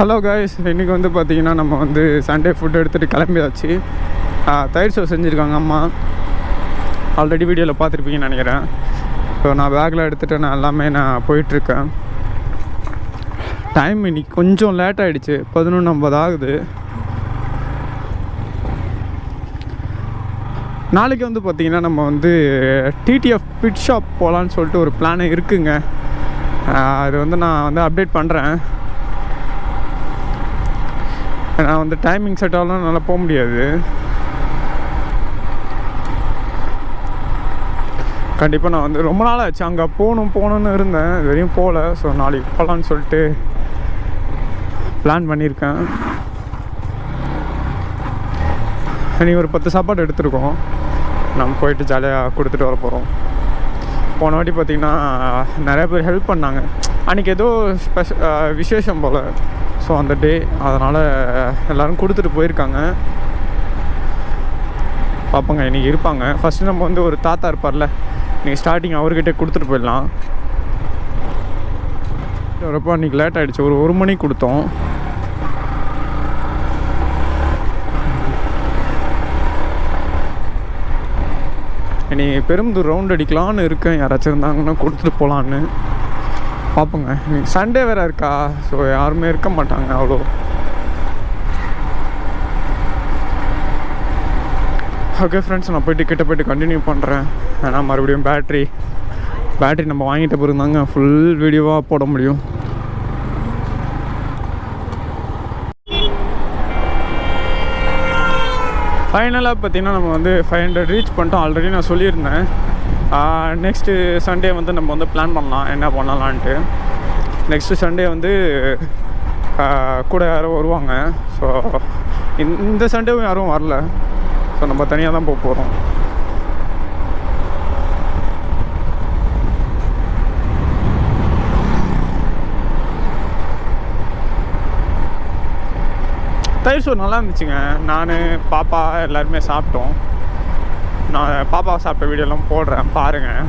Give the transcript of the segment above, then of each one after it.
Hello guys, இன்றைக்கி வந்து பார்த்திங்கன்னா நம்ம வந்து சண்டே ஃபுட் எடுத்துகிட்டு கிளம்பியாச்சு. தயிர் சோறு செஞ்சுருக்காங்க அம்மா. ஆல்ரெடி வீடியோவில் பார்த்துருப்பீங்கன்னு நினைக்கிறேன். ஸோ நான் பேக்கில் எடுத்துகிட்டு நான் எல்லாமே நான் போயிட்டுருக்கேன். டைம் இன்றைக்கி கொஞ்சம் லேட் ஆகிடுச்சு, 11:50 ஆகுது. நாளைக்கு வந்து பார்த்திங்கன்னா நம்ம வந்து டிடிஎஃப் பிட் ஷாப் போகலான்னு சொல்லிட்டு ஒரு பிளான் இருக்குங்க. அது வந்து நான் வந்து அப்டேட் பண்ணுறேன். நான் வந்து டைமிங் செட் ஆகலாம் நல்லா போக முடியாது. கண்டிப்பாக நான் வந்து ரொம்ப நாள் ஆச்சு அங்கே போகணுன்னு இருந்தேன், இது வரையும் போகல. ஸோ நாளைக்கு போகலான்னு சொல்லிட்டு பிளான் பண்ணியிருக்கேன். இன்றைக்கி ஒரு 10 சாப்பாடு எடுத்துருக்கோம். நம்ம போயிட்டு ஜாலியாக கொடுத்துட்டு வர போகிறோம். போன வாட்டி பார்த்திங்கன்னா நிறையா பேர் ஹெல்ப் பண்ணாங்க. அன்றைக்கி ஏதோ விசேஷம் போல். ஸோ அந்த டே அதனால் எல்லோரும் கொடுத்துட்டு போயிருக்காங்க. பார்ப்போங்க இன்றைக்கி இருப்பாங்க. ஃபஸ்ட்டு நம்ம வந்து ஒரு தாத்தா இருப்பார்ல, இன்றைக்கி ஸ்டார்டிங் அவர்கிட்ட கொடுத்துட்டு போயிடலாம். வரப்போ அன்றைக்கி லேட் ஆகிடுச்சு, ஒரு 1 மணிக்கு கொடுத்தோம். இனி பெரும்புதூர் ரவுண்ட் அடிக்கலான்னு இருக்கேன். யாராச்சும் இருந்தாங்கன்னா கொடுத்துட்டு போகலான்னு பார்ப்போங்க. இன்றைக்கி சண்டே வேறு இருக்கா, ஸோ யாருமே இருக்க மாட்டாங்க அவ்வளோ. ஓகே ஃப்ரெண்ட்ஸ், நான் போய்ட்டு கிட்ட போய்ட்டு கண்டினியூ பண்ணுறேன். ஏன்னா மறுபடியும் பேட்ரி நம்ம வாங்கிட்ட பிறகு தாங்க ஃபுல் வீடியோவாக போட முடியும். ஃபைனலாக பார்த்திங்கன்னா நம்ம வந்து 500 ரீச் பண்ணிட்டோம். ஆல்ரெடி நான் சொல்லியிருந்தேன். நெக்ஸ்ட்டு சண்டே வந்து நம்ம வந்து பிளான் பண்ணலாம் என்ன பண்ணலான்ட்டு. நெக்ஸ்ட்டு சண்டே வந்து கூட யாரும் வருவாங்க. ஸோ இந்த சண்டேவும் யாரும் வரல. ஸோ நம்ம தனியாக தான் போக போகிறோம். தயிர் சோறு நல்லா இருந்துச்சுங்க. நான் பாப்பா எல்லாருமே சாப்பிட்டோம். நான் பாப்பா சாப்பிட்ட வீடியோலாம் போடுறேன், பாருங்கள்.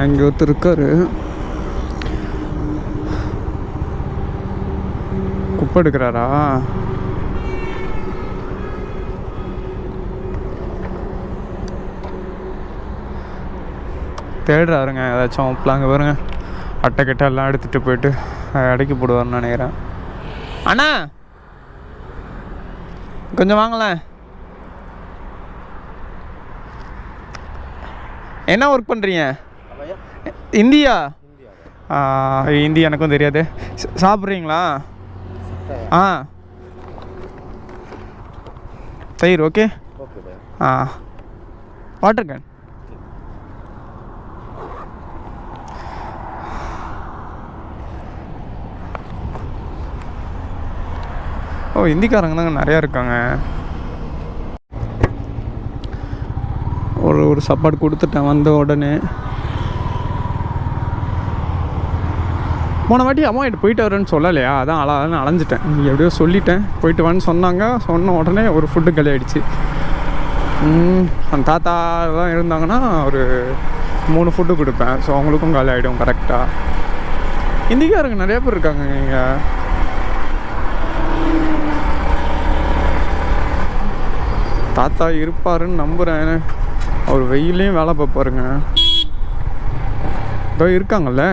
இங்கே ஒருத்தர் இருக்காரு, குப்பை எடுக்கிறாரா? தேடுறாருங்க ஏதாச்சும் பிளாங்க பாருங்க. அட்டை கிட்ட எல்லாம் எடுத்துகிட்டு போயிட்டு அடைக்கி போடுவார்னு நினைக்கிறேன். அண்ணா கொஞ்சம் வாங்கலேன். என்ன ஒர்க் பண்ணுறீங்க? இந்தியா? இந்தி எனக்கும் தெரியாது. சாப்பிட்றீங்களா? தயிர் ஓகே. Water can. ஓ, இந்திக்காரங்க தாங்க நிறையா இருக்காங்க. ஒரு சாப்பாடு கொடுத்துட்டேன் வந்த உடனே. போன வாட்டி அம்மா கிட்ட போயிட்டு வரேன்னு சொல்லலையா, அதான் அலைஞ்சிட்டேன். நீங்கள் எப்படியோ சொல்லிட்டேன், போயிட்டு வான்னு சொன்னாங்க. சொன்ன உடனே ஒரு ஃபுட்டு காலி ஆகிடுச்சு. அந்த தாத்தா தான் இருந்தாங்கன்னா ஒரு 3 ஃபுட்டு கொடுப்பேன். ஸோ அவங்களுக்கும் காலி ஆகிடும் கரெக்டாக. இந்திக்காரங்க நிறையா பேர் இருக்காங்க இங்கே. தாத்தா இருப்பாருன்னு நம்புகிறேன். அவர் வெயிலையும் வேலை பார்ப்பாருங்க. இதோ இருக்காங்கல்ல.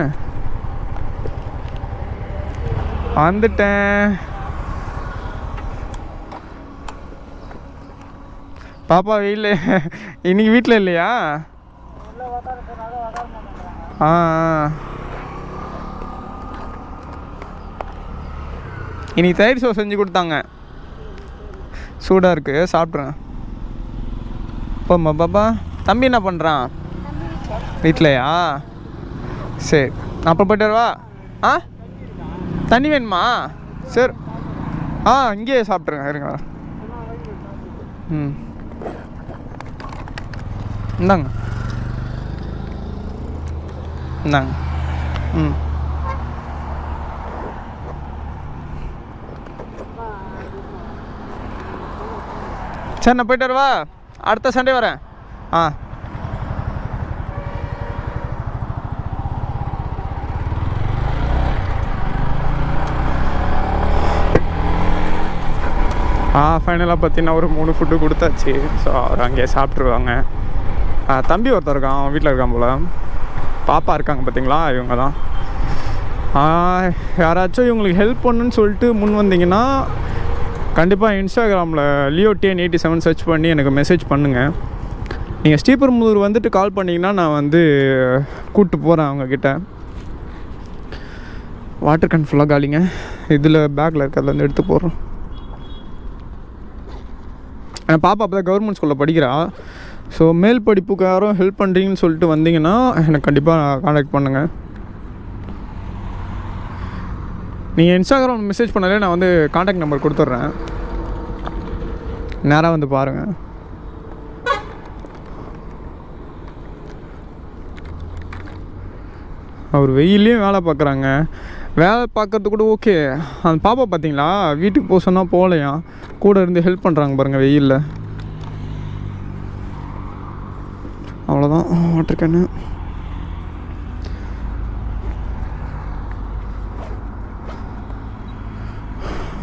வந்துட்டேன். பாப்பா வெயில் இன்னைக்கு வீட்டில் இல்லையா? இன்னைக்கு தயிர் சோறு செஞ்சு கொடுத்தாங்க, சூடாக இருக்குது, சாப்பிட்றேன். போம்மா பாப்பா. தம்பி என்ன பண்ணுறான்? வீட்டிலையா? சரி, நான் அப்புறம் போய்ட்டு வரவா? தண்ணி வேணுமா? சரி, இங்கேயே சாப்பிட்ருங்க, இருங்க. இந்தாங்க. சரி நான் போய்ட்டு வரவா, அடுத்த சண்டே வரேன். ஃபைனலாக பார்த்தீங்கன்னா ஒரு 3 ஃபுட்டு கொடுத்தாச்சு. ஸோ அவர் அங்கேயே சாப்பிட்ருவாங்க. தம்பி ஒருத்தர் இருக்கான், அவன் வீட்டில் இருக்கான் போல். பாப்பா இருக்காங்க பார்த்தீங்களா, இவங்க தான். யாராச்சும் இவங்களுக்கு ஹெல்ப் பண்ணுன்னு சொல்லிட்டு முன் வந்தீங்கன்னா கண்டிப்பாக இன்ஸ்டாகிராமில் Leo1087 சர்ச் பண்ணி எனக்கு மெசேஜ் பண்ணுங்கள். நீங்கள் ஸ்ரீபெரும்புதூர் வந்துட்டு கால் பண்ணிங்கன்னா நான் வந்து கூப்பிட்டு போகிறேன் அவங்கக்கிட்ட. வாட்டர் கேன் ஃபுல்லாக காலிங்க. இதில் பேக்கில் இருக்கிறதுல வந்து எடுத்து போடுறோம். என் பாப்பா அப்போ தான் கவர்மெண்ட் ஸ்கூலில் படிக்கிறா. ஸோ மேல் படிப்புக்கு யாரும் ஹெல்ப் பண்ணுறீங்கன்னு சொல்லிட்டு வந்தீங்கன்னா எனக்கு கண்டிப்பாக காண்டாக்ட் பண்ணுங்கள். நீங்கள் இன்ஸ்டாகிராம் மெசேஜ் பண்ணாலே நான் வந்து காண்டாக்ட் நம்பர் கொடுத்துட்றேன், நேராக வந்து பாருங்கள். அவர் வெயிலையும் வேலை பார்க்குறாங்க. வேலை பார்க்கறது கூட ஓகே. அந்த பாப்பா பார்த்தீங்களா, வீட்டுக்கு போக சொன்னால் போகலையா, கூட இருந்து ஹெல்ப் பண்ணுறாங்க பாருங்கள் வெயிலில். அவ்வளோதான் வாட்டர் கேனு.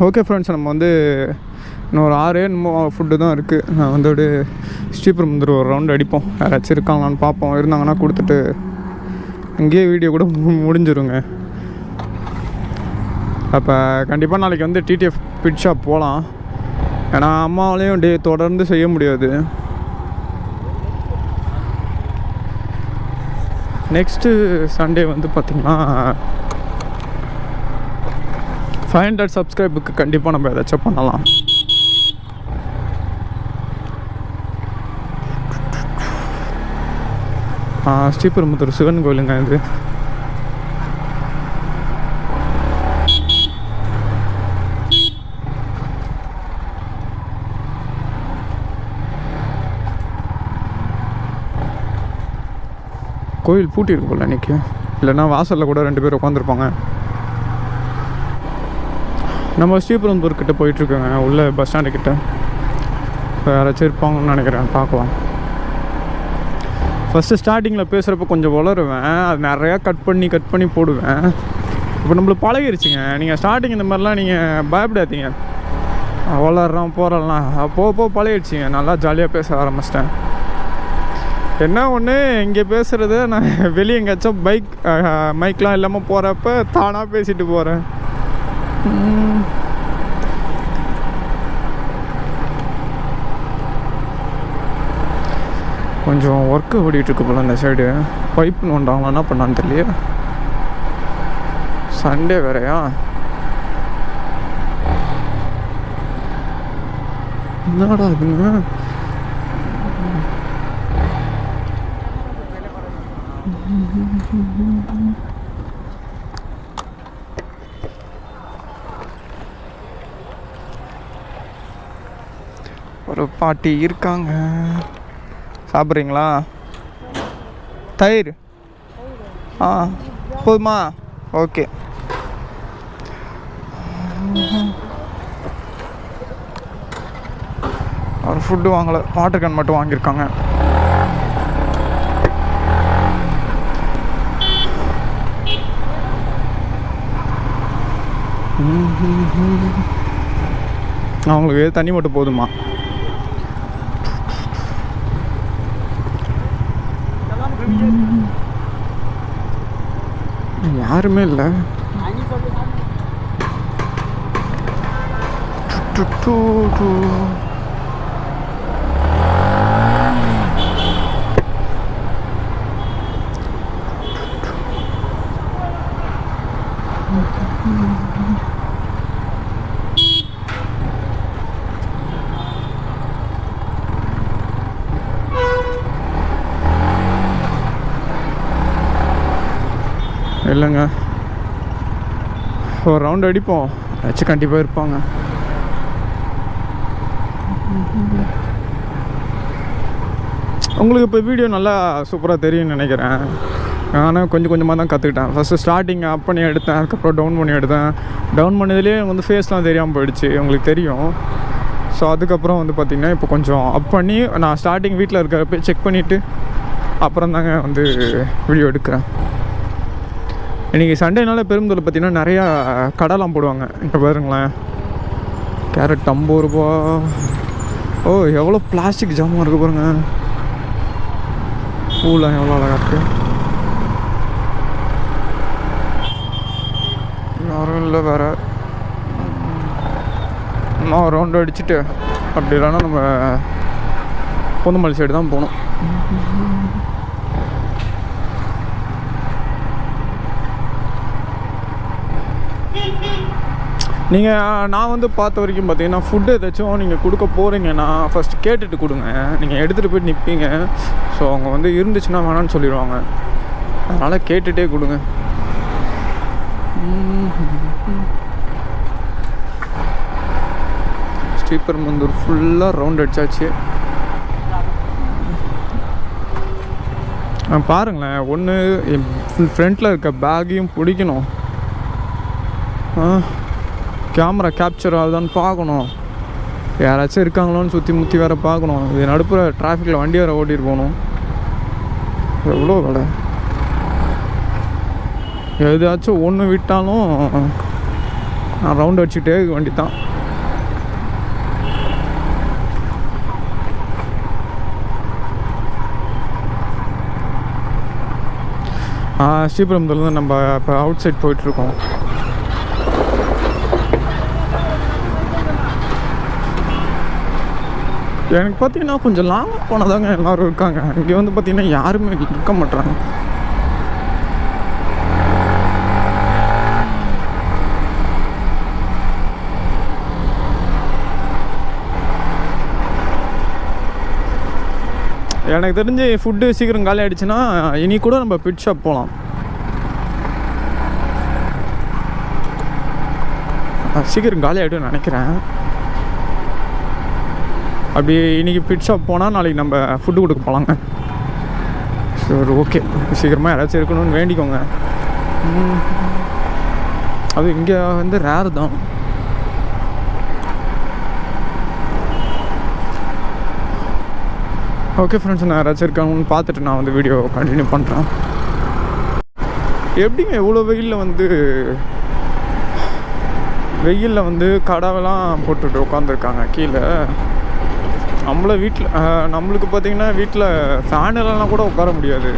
ஓகே ஃப்ரெண்ட்ஸ், நம்ம வந்து இன்னொரு 6 ஃபுட்டு தான் இருக்குது. நான் வந்து ஒரு ஸ்ரீபெரும்புதூர் ஒரு ரவுண்டு அடிப்போம். யாராச்சும் இருக்காங்களான்னு பார்ப்போம். இருந்தாங்கன்னா கொடுத்துட்டு இங்கேயே வீடியோ கூட முடிஞ்சிருங்க. அப்போ கண்டிப்பாக நாளைக்கு வந்து டிடிஎஃப் பிட் ஷாப் போகலாம். ஏன்னா அம்மாவாலையும் தொடர்ந்து செய்ய முடியாது. நெக்ஸ்ட்டு சண்டே வந்து பார்த்திங்கன்னா 500 சப்ஸ்கிரைபுக்கு கண்டிப்பாக நம்ம ஏதாச்சும் பண்ணலாம். ஸ்ரீபெரும்புதூர் சிவன் கோயிலுங்க இது. கோயில் பூட்டி இருக்கு போல் அன்றைக்கி, இல்லைன்னா வாசலில் கூட 2 பேர் உட்காந்துருப்பாங்க. நம்ம ஸ்ரீபெரும்புதூர் கிட்டே போயிட்டுருக்கோங்க, உள்ள பஸ் ஸ்டாண்டு கிட்டே. யாராச்சும் இருப்பாங்கன்னு நினைக்கிறேன், பார்க்கலாம். ஃபஸ்ட்டு ஸ்டார்டிங்கில் பேசுகிறப்ப கொஞ்சம் வளருவேன், அது நிறையா கட் பண்ணி போடுவேன். இப்போ நம்மளுக்கு பழகிருச்சுங்க. நீங்கள் ஸ்டார்டிங் இந்த மாதிரிலாம் நீங்கள் பயப்படாதீங்க. வளர்றோம் போகிறலாம் போக பழகிடுச்சிங்க. நல்லா ஜாலியாக பேச ஆரம்பிச்சிட்டேன். என்ன ஒன்று, இங்கே பேசுகிறது நான் வெளியே எங்கேயாச்சும் மைக்லாம் இல்லாமல் போகிறப்ப தானாக பேசிட்டு போகிறேன். கொஞ்சம் ஒர்க்கு ஓடிட்டுருக்கு போல் அந்த சைடு. பைப்பு நோண்டாங்களா, என்ன பண்ணான்னு தெரியலையே. சண்டே வேறையா, என்னடா இதுங்க. ஒரு பாட்டி இருக்காங்க. சாப்பிட்றீங்களா? தயிர் போதுமா? ஓகே. ஒரு ஃபுட்டு வாங்கலை, வாட்டர் கேன் மட்டும் வாங்கியிருக்காங்க. அவங்களுக்கு தண்ணி மட்டும் போதுமா? யாருமே இல்லை. இல்லைங்க, ஒரு ரவுண்ட் அடிப்போம், ஏதாச்சும் கண்டிப்பாக இருப்பாங்க. உங்களுக்கு இப்போ வீடியோ நல்லா சூப்பராக தெரியும்னு நினைக்கிறேன். நானும் கொஞ்சம் கொஞ்சமாக தான் கற்றுக்கிட்டேன். ஃபஸ்ட்டு ஸ்டார்டிங் அப் பண்ணி எடுத்தேன், அதுக்கப்புறம் டவுன் பண்ணி எடுத்தேன். டவுன் பண்ணதுலேயே வந்து ஃபேஸ்லாம் தெரியாமல் போயிடுச்சு, உங்களுக்கு தெரியும். ஸோ அதுக்கப்புறம் வந்து பார்த்திங்கன்னா இப்போ கொஞ்சம் அப் பண்ணி நான் ஸ்டார்டிங் வீட்டில் இருக்கிறப்ப செக் பண்ணிவிட்டு அப்புறம் தாங்க வந்து வீடியோ எடுக்கிறேன். இன்றைக்கி சண்டேனால பெரும்புதூரில் பார்த்திங்கன்னா நிறையா கடைலாம் போடுவாங்க. இப்போ பாருங்களேன், கேரட் 50 ரூபா. ஓ எவ்வளோ பிளாஸ்டிக் ஜாமான் இருக்குது பாருங்கள். பூலாம் எவ்வளோ அழகாக இருக்குது. யாரும் இல்லை வேறு. இன்னும் ரவுண்டு அடிச்சுட்டு அப்படி இல்லைன்னா நம்ம பூந்தமல்லி சைடு தான் போகணும். நீங்கள் நான் வந்து பார்த்த வரைக்கும் பார்த்தீங்கன்னா ஃபுட்டு ஏதாச்சும் நீங்கள் கொடுக்க போகிறீங்கன்னா ஃபஸ்ட்டு கேட்டுட்டு கொடுங்க. நீங்கள் எடுத்துகிட்டு போய்ட்டு நிற்பீங்க. ஸோ அவங்க வந்து இருந்துச்சுன்னா வேணான்னு சொல்லிடுவாங்க. அதனால் கேட்டுகிட்டே கொடுங்க. ஸ்ரீபெரும்புதூர் ஃபுல்லாக ரவுண்ட் அடிச்சாச்சு. பாருங்களேன், ஒன்று ஃப்ரண்ட்டில் இருக்க பேக்கையும் பிடிக்கணும், கேமரா கேப்சர் ஆகுதான்னு பார்க்கணும், யாராச்சும் இருக்காங்களோன்னு சுற்றி முற்றி வேறு பார்க்கணும். இது நடுப்புற டிராஃபிக்கில் வண்டி வேறு ஓட்டிகிட்டு போகணும். எவ்வளோ வேலை. எதாச்சும் ஒன்று விட்டாலும் நான் ரவுண்ட் அடிச்சுக்கிட்டே வண்டி தான். ஸ்ரீபெரும்புதூர்லேருந்து நம்ம இப்போ அவுட் சைட் போயிட்டுருக்கோம். எனக்கு பார்த்தீங்கன்னா கொஞ்சம் லாங்காக போனதாங்க எல்லோரும் இருக்காங்க. இங்கே வந்து பார்த்திங்கன்னா யாருமே இருக்க மாட்டாங்க. எனக்கு தெரிஞ்சு ஃபுட்டு சீக்கிரம் காலி ஆகிடுச்சுன்னா இனி கூட நம்ம பிட் ஷாப் போகலாம். சீக்கிரம் காலி ஆகிடும்னு நினைக்கிறேன். அப்படி இன்றைக்கி பிட் ஷாப் போனால் நாளைக்கு நம்ம ஃபுட்டு கொடுக்க போகலாங்க. சரி, ஓகே. சீக்கிரமாக யாராச்சும் இருக்கணும்னு வேண்டிக்கோங்க. அது இங்கே வந்து ரேர் தான். ஓகே ஃப்ரெண்ட்ஸ், நான் யாராச்சும் இருக்காங்கன்னு பார்த்துட்டு நான் வந்து வீடியோ கண்டினியூ பண்ணுறேன். எப்படிங்க இவ்வளோ வெயிலில் வந்து கடாவெல்லாம் போட்டுட்டு உட்காந்துருக்காங்க கீழே. நம்மளுக்கு பார்த்திங்கன்னா வீட்டில் ஃபேன் இல்லைனா கூட உட்கார முடியாது.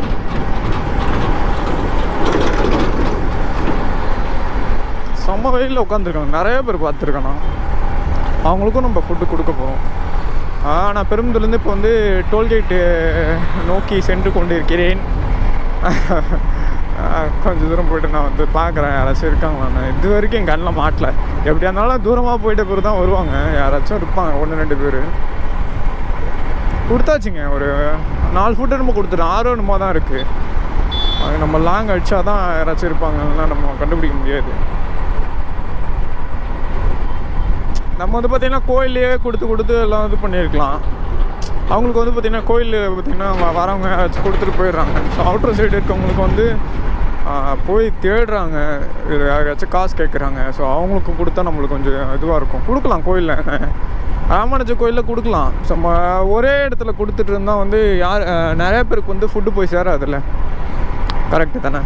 செம்ம வெயிலில் உட்காந்துருக்காங்க. நிறைய பேர் பார்த்துருக்கேண்ணா. அவங்களுக்கும் நம்ம ஃபுட்டு கொடுக்க போகிறோம். நான் பெரும்புதூர்லேருந்து இப்போ வந்து டோல்கேட்டு நோக்கி சென்று கொண்டு இருக்கிறேன். கொஞ்சம் தூரம் போய்ட்டு நான் வந்து பார்க்குறேன் யாராச்சும் இருக்காங்களான்னு. இது வரைக்கும் என் கண்ணில் மாட்டல. எப்படியா இருந்தாலும் தூரமாக போயிட்ட பிறகு தான் வருவாங்க. யாராச்சும் இருப்பாங்க, 1-2 பேர். கொடுத்தாச்சுங்க. ஒரு 4 ஃபுட்டு நம்ம கொடுத்துட்டோம். 6 என்னமோ தான் இருக்குது. அது நம்ம லாங் அடித்தா தான் யாராச்சும் இருப்பாங்கன்னா நம்ம கண்டுபிடிக்க முடியாது. நம்ம வந்து பார்த்திங்கன்னா கோயிலே கொடுத்து எல்லாம் இது பண்ணியிருக்கலாம். அவங்களுக்கு வந்து பார்த்திங்கன்னா கோயில் பார்த்திங்கன்னா வரவங்க ஏதாச்சும் கொடுத்துட்டு போயிடுறாங்க. ஸோ அவுட்டர் சைடு இருக்கவங்களுக்கு வந்து போய் தேடுறாங்க, யாராச்சும் காசு கேட்குறாங்க. ஸோ அவங்களுக்கு கொடுத்தா நம்மளுக்கு கொஞ்சம் இதுவாக இருக்கும். கொடுக்கலாம் கோயிலில், ராமானுஜ கோயிலில் கொடுக்கலாம். ஸோ ஒரே இடத்துல கொடுத்துட்டு இருந்தால் வந்து நிறைய பேருக்கு வந்து ஃபுட்டு போய் சேராதில்ல. கரெக்டு தானே?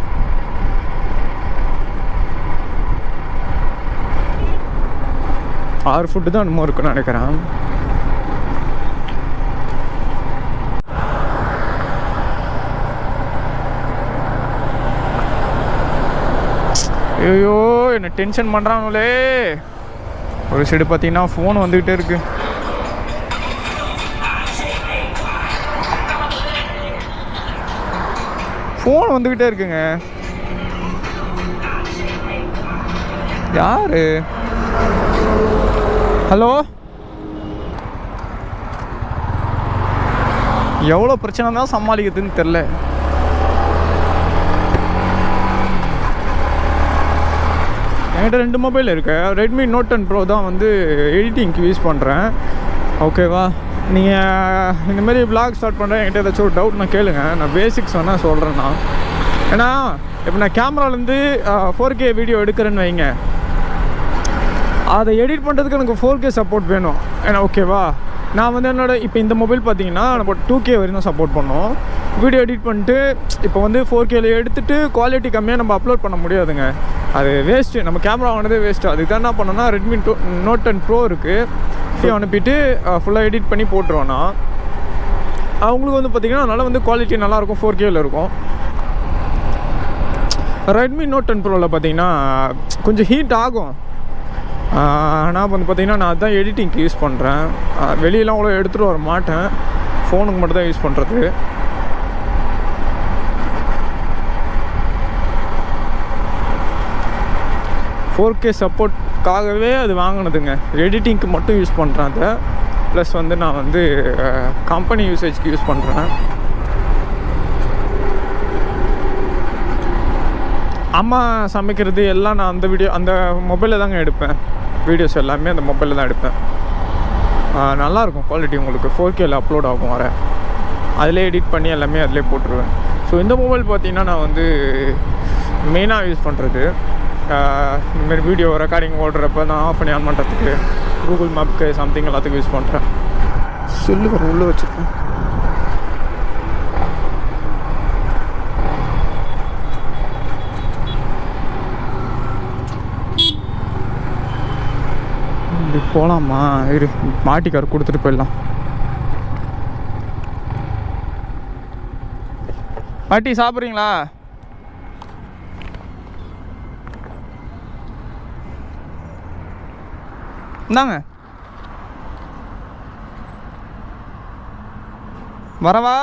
ஆறு ஃபுட்டு தான் என்னமோ இருக்குன்னு நினைக்கிறேன். ஐயோ, என்ன டென்ஷன் பண்ணுறாங்களே. ஒரு சைடு பார்த்தீங்கன்னா ஃபோன் வந்துக்கிட்டே இருக்கு. ஃபோன் வந்துக்கிட்டே இருக்குங்க. யாரு? ஹலோ, எவ்வளோ பிரச்சனை தான் சமாளிக்கிறதுன்னு தெரில. என்கிட்ட 2 மொபைல் இருக்கு. ரெட்மி Note 10 Pro தான் வந்து எடிட்டிங்க்கு யூஸ் பண்ணுறேன். ஓகேவா? நீங்கள் இந்தமாரி விளாக் ஸ்டார்ட் பண்ணுறேன், என்கிட்ட ஏதாச்சும் ஒரு டவுட் நான் கேளுங்க. நான் பேசிக்ஸ் வேணால் சொல்கிறேன்னா. ஏன்னா இப்போ நான் கேமராலேருந்து 4K வீடியோ எடுக்கிறேன்னு வைங்க. அதை எடிட் பண்ணுறதுக்கு எனக்கு 4K சப்போர்ட் வேணும். ஏன்னா ஓகேவா, நான் வந்து இப்போ இந்த மொபைல் பார்த்தீங்கன்னா நம்ம 2K வரையும் தான் சப்போர்ட் பண்ணோம். வீடியோ எடிட் பண்ணிட்டு இப்போ வந்து 4Kல எடுத்துகிட்டு குவாலிட்டி கம்மியாக நம்ம அப்லோட் பண்ண முடியாதுங்க. அது வேஸ்ட்டு, நம்ம கேமரா வாங்கினதே வேஸ்ட்டு. அதுக்கு தான் என்ன பண்ணோன்னா Redmi Note 10 Pro இருக்குது, அனுப்பிட்டு ஃபுல்லாக எடிட் பண்ணி போட்டுருவோன்னா அவங்களுக்கு வந்து பார்த்திங்கன்னா நல்லா வந்து குவாலிட்டி நல்லாயிருக்கும், 4Kல இருக்கும். Redmi Note 10 Proவில் பார்த்திங்கன்னா கொஞ்சம் ஹீட் ஆகும். ஆனால் வந்து பார்த்திங்கன்னா நான் அதுதான் எடிட்டிங்க்கு யூஸ் பண்ணுறேன். வெளியெல்லாம் அவ்வளோ எடுத்துகிட்டு வர மாட்டேன், ஃபோனுக்கு மட்டும் தான் யூஸ் பண்ணுறது. ஃபோர் சப்போர்ட்காகவே அது வாங்கினதுங்க. எடிட்டிங்க்கு மட்டும் யூஸ் பண்ணுறேன் அதை. ப்ளஸ் வந்து நான் வந்து கம்பெனி யூசேஜ்க்கு யூஸ் பண்ணுறேன். அம்மா சமைக்கிறது எல்லாம் நான் அந்த மொபைலில் தாங்க எடுப்பேன். வீடியோஸ் எல்லாமே அந்த மொபைலில் தான் எடுப்பேன். நல்லாயிருக்கும் குவாலிட்டி, உங்களுக்கு 4Kல அப்லோட் ஆகும். வர அதிலே எடிட் பண்ணி எல்லாமே அதிலே போட்டுருவேன். ஸோ இந்த மொபைல் பார்த்திங்கன்னா நான் வந்து மெயினாக யூஸ் பண்ணுறது இந்தமாரி வீடியோ ரெக்கார்டிங் ஓடுறப்ப நான் ஆஃப் பண்ணி ஆன் பண்ணுறதுக்கு, கூகுள் மேப்க்கு சம்திங் எல்லாத்துக்கும் யூஸ் பண்ணுறேன். செல்லு வர உள்ளே வச்சுருக்கேன். இப்படி போகலாமா? இரு, மாட்டிக்கார் கொடுத்துட்டு போயிடலாம். பாட்டி சாப்பிட்றீங்களா? இந்தாங்க வரவா?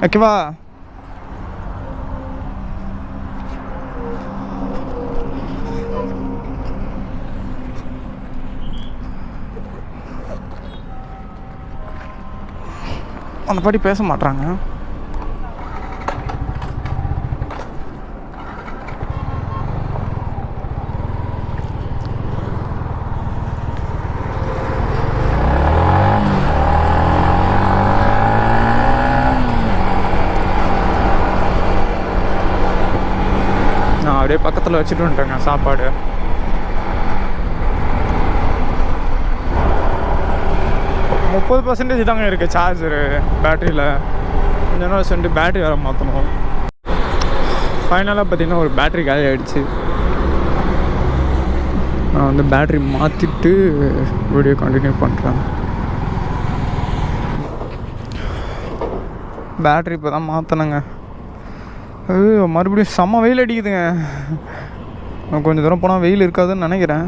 ஓகேவா? அந்த பாட்டி பேச மாட்றாங்க. நான் அப்படியே பக்கத்தில் வச்சுட்டு வந்துட்டேங்க சாப்பாடு. முப்பது % தாங்க இருக்குது சார்ஜரு பேட்டரியில். கொஞ்சம் நாள் சென்று பேட்டரி வேறு மாற்றணும். ஃபைனலாக பார்த்திங்கன்னா ஒரு பேட்டரி காலி ஆகிடுச்சு. நான் வந்து பேட்டரி மாற்றிட்டு வீடியோ கண்டினியூ பண்ணுறேன். பேட்டரி இப்போ தான் மாற்றினேங்க. மறுபடியும் செம்ம வெயில் அடிக்குதுங்க. கொஞ்சம் தூரம் போனால் வெயில் இருக்காதுன்னு நினைக்கிறேன்.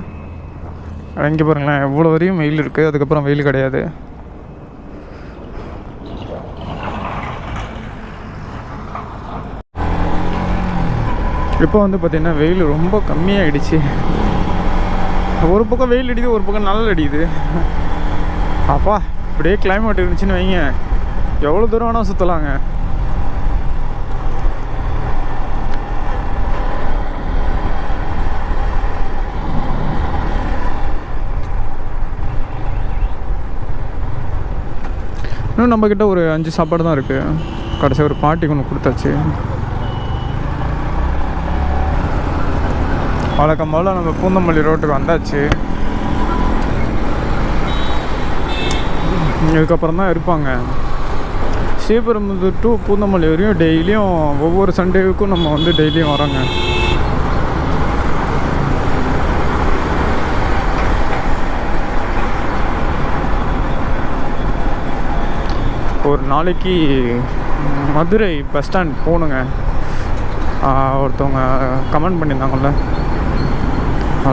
இங்கே பாருங்களேன், எவ்வளோ வரையும் வெயில் இருக்குது, அதுக்கப்புறம் வெயில் கிடையாது. இப்போ வந்து பார்த்திங்கன்னா வெயில் ரொம்ப கம்மியாகிடுச்சு. ஒரு பக்கம் வெயில் அடிக்குது, ஒரு பக்கம் நல்லா அடிக்குது. அப்பா இப்படியே கிளைமேட் இருந்துச்சுன்னு வைங்க, எவ்வளோ தூரம் வேணால் சுற்றலாங்க. இன்னும் நம்மக்கிட்ட ஒரு 5 சாப்பாடு தான் இருக்குது. கடைசி ஒரு பாட்டிக்கு ஒன்று கொடுத்தாச்சு. வழக்கம் போல் நம்ம பூந்தமல்லி ரோட்டுக்கு வந்தாச்சு. இதுக்கப்புறம் தான் இருப்பாங்க. ஸ்ரீபெரும்புதூர் டு பூந்தமல்லி வரையும் டெய்லியும் ஒவ்வொரு சண்டேவுக்கும் நம்ம வந்து டெய்லியும் வரோங்க. ஒரு நாளைக்கு மதுரை பஸ் ஸ்டாண்ட் போகணுங்க. ஒருத்தவங்க கமெண்ட் பண்ணியிருந்தாங்கல்ல,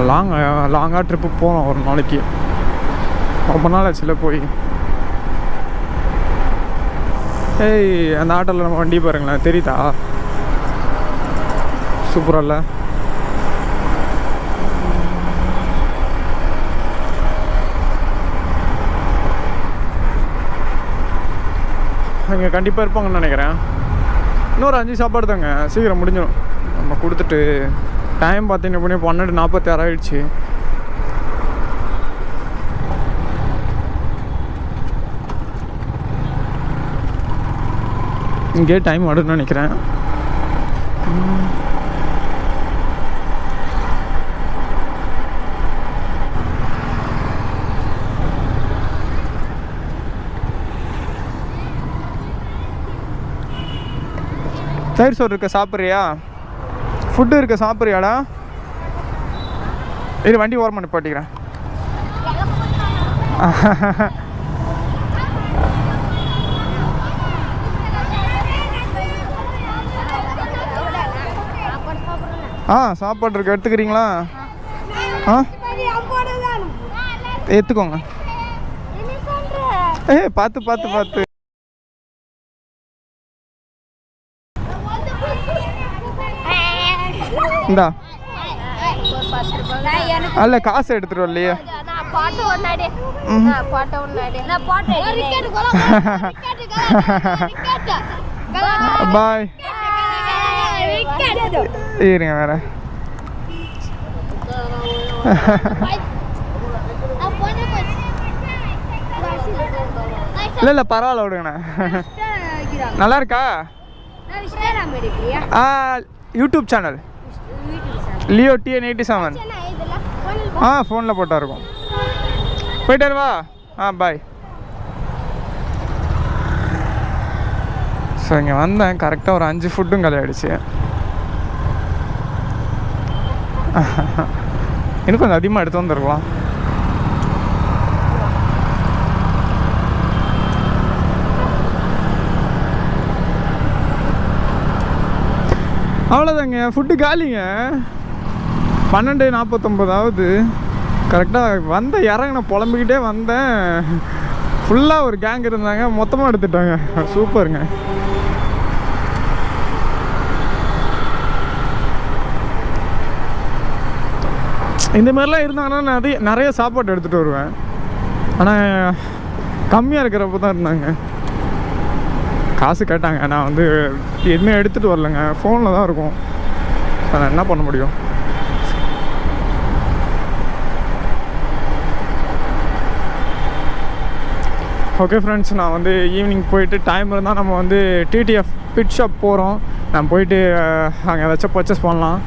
லாங்காக ட்ரிப்பு போகணும் ஒரு நாளைக்கு. ரொம்ப நாள் ஆச்சுல போய். ஏய், அந்த ஆட்டோவில் நம்ம வண்டி பாருங்களேன், தெரியுதா? சூப்பராக இல்லை? இங்கே கண்டிப்பாக இருப்பாங்கன்னு நினைக்கிறேன். இன்னொரு 5 சாப்பாடு தாங்க, சீக்கிரம் முடிஞ்சிடும். நம்ம கொடுத்துட்டு டைம் பார்த்தீங்கன்னா 12:46 ஆகிடுச்சு. இங்கே டைம் ஆடுன்னு நினைக்கிறேன். தயிர் சோறு இருக்க சாப்பிட்றியா? ஃபுட்டு இருக்க சாப்பிட்றியாடா? இது வண்டி ஓரமாக நிப்பாட்டிக்கிறேன். சாப்பாடு இருக்கு, எடுத்துக்கிறீங்களா? எடுத்துக்கோங்க. பார்த்து பார்த்து பார்த்து. இந்தா அல்ல காசு எடுத்துட்டு வரலையே. பாய். இருங்க வேற. இல்லை பரவாயில்ல விடுங்கண்ணா. நல்லா இருக்கா? YouTube channel Leo TN87. ஃபோனில் போட்டா இருக்கும். போயிட்டாரு வா. பாய். ஸோ இங்கே வந்தேன், கரெக்டாக ஒரு 5 ஃபுட்டும் கலையாயிடுச்சு. இன்னும் கொஞ்சம் அதிகமாக எடுத்து வந்துருக்கலாம். அவ்வளோதாங்க, ஃபுட்டு காலிங்க. 12:49 ஆகுது. கரெக்டாக வந்த இறங்கின புலம்பிக்கிட்டே வந்தேன். ஃபுல்லாக ஒரு கேங் இருந்தாங்க, மொத்தமாக எடுத்துட்டாங்க. சூப்பருங்க. இந்த மாதிரிலாம் இருந்தாங்கன்னா நிறைய சாப்பாடு எடுத்துகிட்டு வருவேன். ஆனால் கம்மியாக இருக்கிறப்ப தான் இருந்தாங்க. காசு கேட்டாங்க, நான் வந்து எதுவுமே எடுத்துகிட்டு வரலைங்க, ஃபோனில் தான் இருக்கும். நான் என்ன பண்ண முடியும்? ஓகே ஃப்ரெண்ட்ஸ், நான் வந்து ஈவினிங் போயிட்டு டைம் இருந்தால் நம்ம வந்து TTF பிட் ஷாப் போகிறோம். நான் போயிட்டு அங்கே ஏதாச்சும் பர்ச்சேஸ் பண்ணலாம்.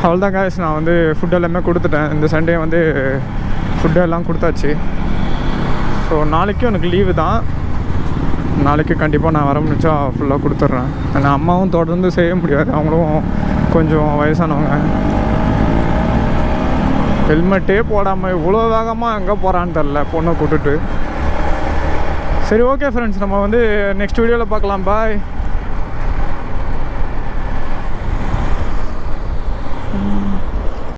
அவ்வளோதான் காய்ஸ், நான் வந்து ஃபுட் எல்லாமே கொடுத்துட்டேன். இந்த சண்டே வந்து ஃபுட்டு எல்லாம் கொடுத்தாச்சு. ஸோ நாளைக்கும் எனக்கு லீவு தான். நாளைக்கு கண்டிப்பாக நான் வர முடிச்சா ஃபுல்லாக கொடுத்துட்றேன். ஆனால் அம்மாவும் தொடர்ந்து செய்ய முடியாது, அவங்களும் கொஞ்சம் வயசானவங்க. ஹெல்மெட்டே போடாமல் இவ்வளோ வேகமாக எங்கே போகிறான்னு தெரில பொண்ணை கூட்டுட்டு. சரி ஓகே ஃப்ரெண்ட்ஸ், நம்ம வந்து நெக்ஸ்ட் வீடியோவில் பார்க்கலாம். பாய்.